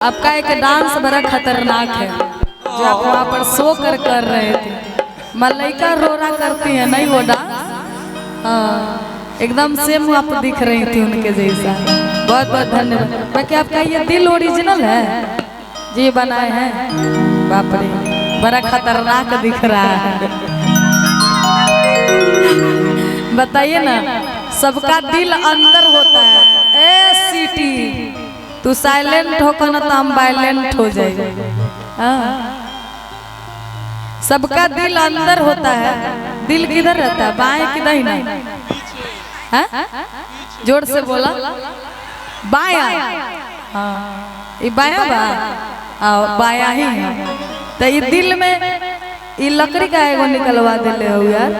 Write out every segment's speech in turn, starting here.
आपका एक डांस बड़ा खतरनाक है जो आप वहाँ पर शो कर रहे थे। मलाइका रोरा करती है नहीं वो डांस। हाँ एकदम सेम आप दिख रही थी उनके जैसा। बहुत बहुत धन्यवाद। बाकी आपका ये दिल ओरिजिनल है जी बनाए हैं। बाप रे बड़ा खतरनाक दिख रहा है। बताइए ना सबका दिल अंदर होता है। ए सीटी तू साइलेंट होकर ना तो हम वायलेंट हो जाएंगे। सबका दिल अंदर होता है। दिल किधर रहता है? बाएं किधर ही नहीं? जोर से बोला बाया। हाँ ये बाया बा बाया ही है। तो ये दिल में ये लकड़ी का एगो निकलवा दिले हो यार।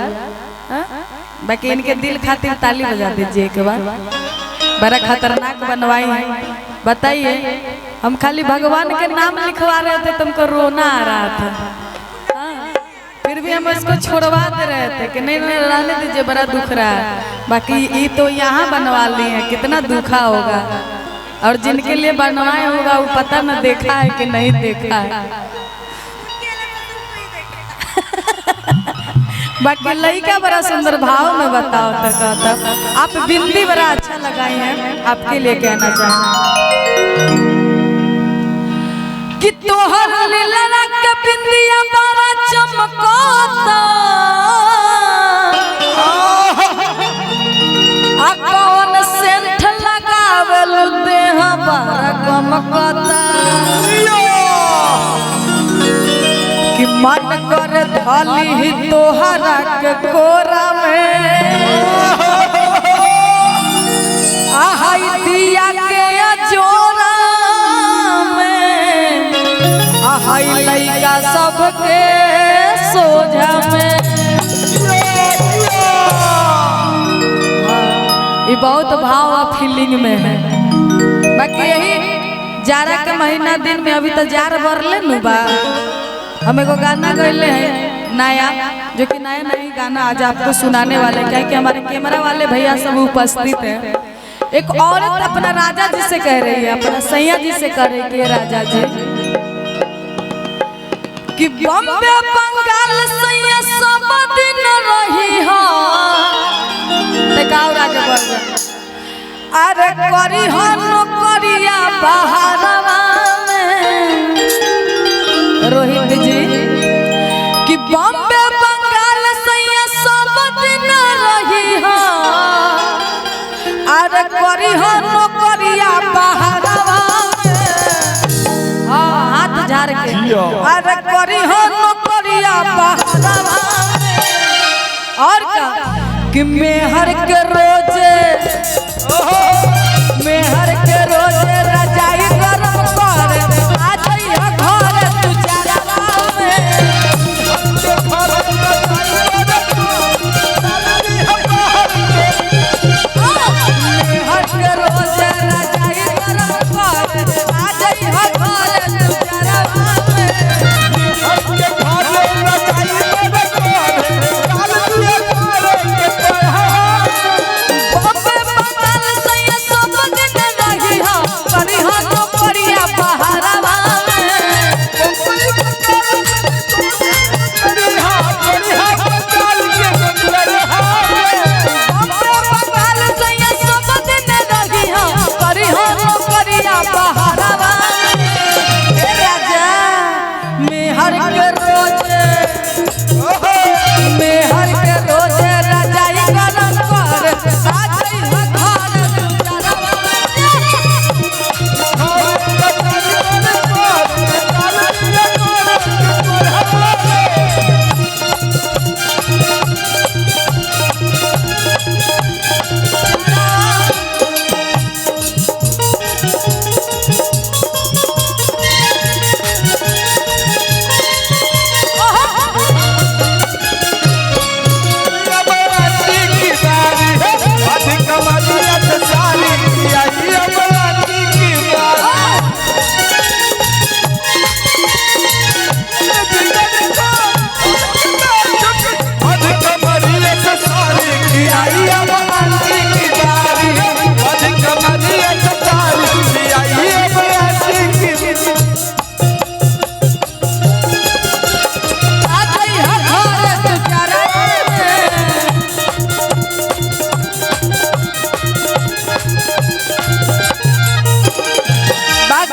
बाकी इनके दिल खातिर ताली बजा दीजिए एक बार। बड़ा खतरनाक बनवाई है। बताइए हम खाली भगवान के नाम लिखवा रहे थे तुमको रोना आ रहा था। फिर भी हम इसको छोड़वा दे रहे थे कि नहीं नहीं रहने दीजिए बड़ा दुख रहा है। बाकी ये तो यहाँ बनवा ली है कितना दुखा होगा। और जिनके लिए बनवाए होगा वो पता न देखा है कि नहीं देखा है। बाकी लड़का बड़ा सुंदर भाव में बताओ तो कहता आप बिंदी बड़ा अच्छा लगाई हैं। आपके लिए कहना चाहें कि तोहर लीला के बिंदिया बड़ा चमकता आ कौन सेंट लगावेल देह बड़ा गमकता कि मन कर धाली ही तोहरा के कोरा में आहाई दिया के जोरा में आहाई लइका सबके सोझा में। ये बहुत भाव और फीलिंग में है। बाकी यही जाड़ा के महीना दिन में अभी तो जार भरले नु बा। हम एगो गाना गैले हैं नया जो कि नया नई गाना आज आपको सुनाने वाले क्या कि हमारे कैमरा वाले भैया सब उपस्थित हैं। एक औरत अपना राजा जी से कह रही है अपना सैया जी से कह रही है राजा जी कि बॉम्बे बंगाल सैया सब दिन रही हो गाँव राजा बोल अरे करी हो नौकरिया बाहरवा रोहित जी कि बॉम्बे बंगाल सैया सब दिन रही हो अरे करी हो नौकरिया बाहरवा हाँ हाथ झाड़ के अरे करी हो नौकरिया बाहरवा और क्या कि मेहर के रोजे मेहर के रोजे रजाई गरम कर आ जाइए घर तू जरवा में मेहर के रोजे रजाई गरम कर आ जाइए घर तू जरवा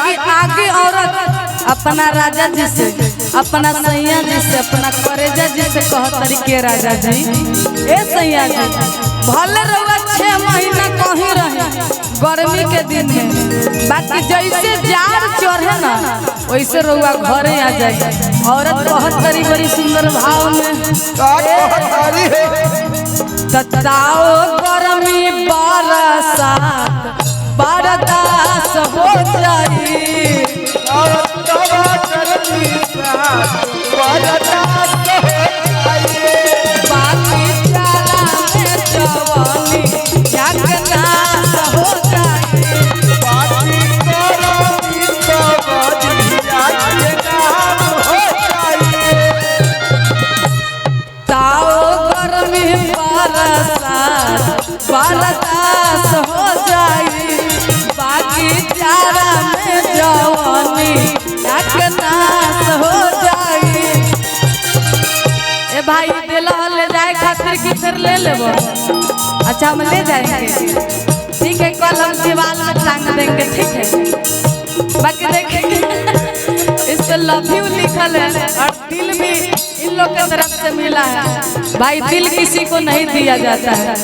बाकी आगे औरत अपना राजा जी से, अपना सैया जी से, अपना करेजा जी से कह तरीके राजा जी ए सैया जी भले रहुआ 6 महीना कहीं रहे गर्मी के दिन में, बाकी जैसे जाड़ चढ़े ना वैसे रहुआ घरे आ जाए। औरत बहुत तरी बड़ी सुंदर भाव में तताओ गर्मी बरसात बर्दाश्त हो जाई बाकी जाला में जवानी क्या के नाश हो जाई ताओ गर्मी बरसात बर्दाश्त हो जाई बाकी जाड़ा में जवानी क्या के नाश हो जाई। ए भाई दिल ले जाए खातिर की फिर ले लेबो? अच्छा हम ले जाएंगे, ठीक है, कल हम दीवार में टांग देंगे, ठीक है। बाकी देखेंगे इस पे लव यू लिखल है और दिल भी इन लोग की तरफ से मिला है। भाई दिल किसी को नहीं दिया जाता है।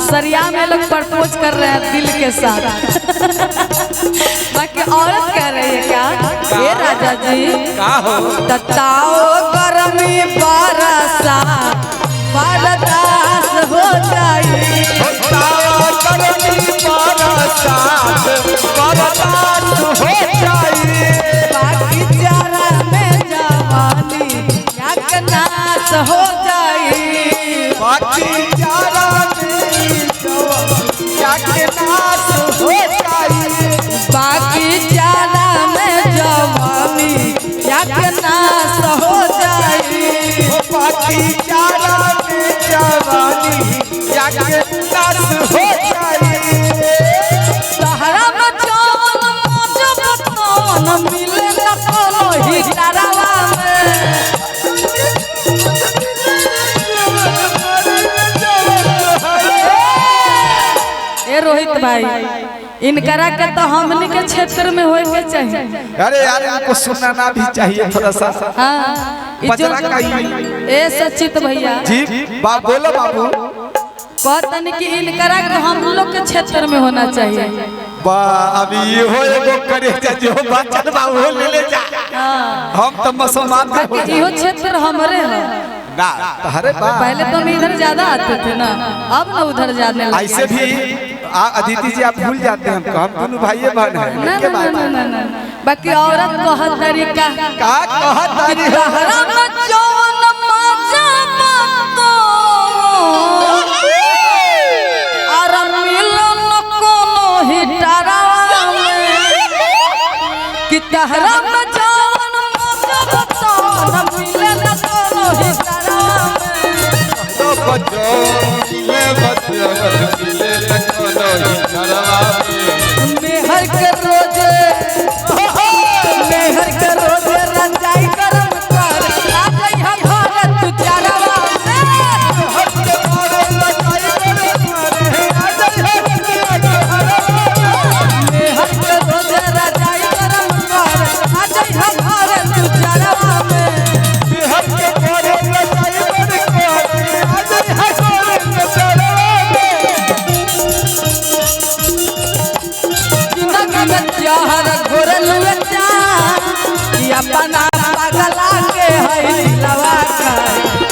सरिया में लोग प्रपोज कर रहे हैं दिल के साथ। बाकी औरत कह रही है क्या ये राजा जी तताओ गर्मी बरसात बर्दाश्त हो जाई बाकी जाड़ा में जवानी क्या के नाश हो जाई बाकी जाड़ा बाकी जाड़ा में जवानी क्या के नाश हो जाई बाकी जाड़ा में जवानी क्या के नाश हो जाई सहरा में जौन मौज बतौन मिले न कोनो ही डरावा में ए रोहित भाई इनकरा के तो हमनी के क्षेत्र में होए के चाहिए। अरे यार इनको सुनाना भी चाहिए थोड़ा सा। हाँ बजरा का ए सचित भैया जी बोलो बाबू कहतन कि इनकरा के हम लोग के क्षेत्र में होना चाहिए। अभी ये हो एगो करे जो बचन बाबू ले जा हम तो मुसलमान इहो क्षेत्र हमरे है ना अरे पहले तो हम इधर ज्यादा आते थे ना, अब ना उधर जाने लगे। ऐसे भी अदिति जी आप भूल जाते हैं हम दोनों भाई बहन हैं ना ना ना ना ना बाकी औरत कहत तरीका का कहत तरीका हरम जौन मजा बतो और मिलन कोनो ही डरावा में कि तहरा में जौन मजा बतो और मिलन कोनो ही डरावा में बच्चों ले बच्चों ले कोनो ही डरावा में मेहर के रोजे मेहर के रोजे रंजाई करम कर आ गई हम घर तू चरवा हट के मारे लगाई करे आ जाई मेहर के रोजे रंजाई करम कर आ गई हम घर तू चरवा में हट के मारे लगाई करे आ जाई हमारे चरवा जहर घोरल अपना पगला के है दिलवा का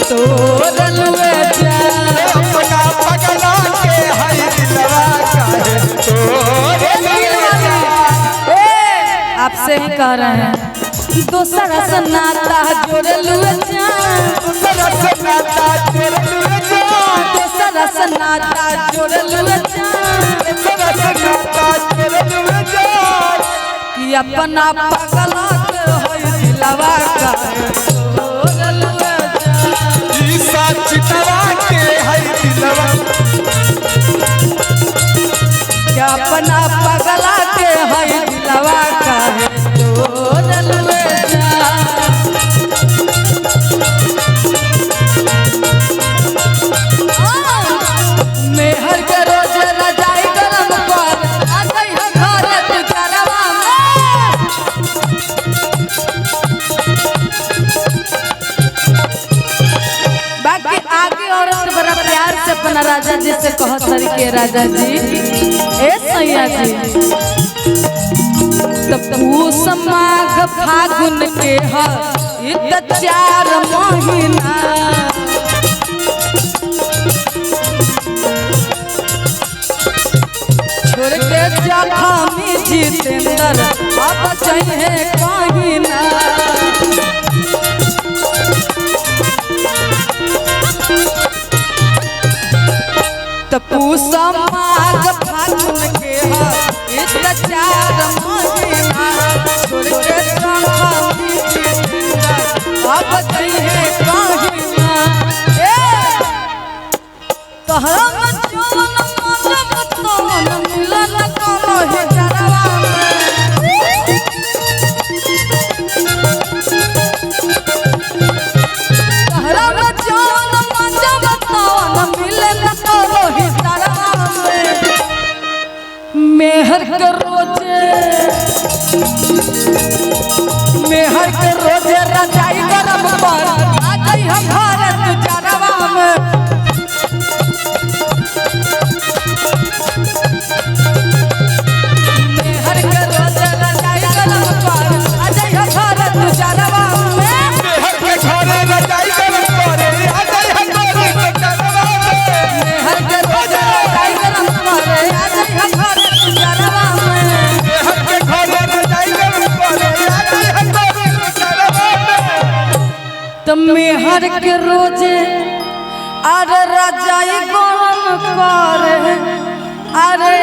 तोरल अपना पगला के है दिलवा का आपसे ही कह रहे हैं दूसरा से नाता जोड़ल दूसरा से नाता जोड़ल कि अपना पगला के है दिलवा का तोरल ई सच दवा के है दिलवा कि अपना पगला के है दिलवा का तोरल मेहर के रोज रजाई गरम के राजा जी ए सैया जी तब पूस माघ फागुन के ह इत 4 महीना छोड़ के जखमी जितेंद्र अब चाहिए कहीं ना पूस माघ फागुन के इत 4 महीना छोड़ के जखमी जितेंद्र अब चाहिए कहीं ना तोहरा में जवन मन तवन मिलन करहि डरवा तोहरा में जवन मन तवन मिलन करहि डरवा मेहर के रोजे रजाई गरम पर आ गई हम भारत जरवा में मेहर के रोजे अरे रजाई गरम करे अरे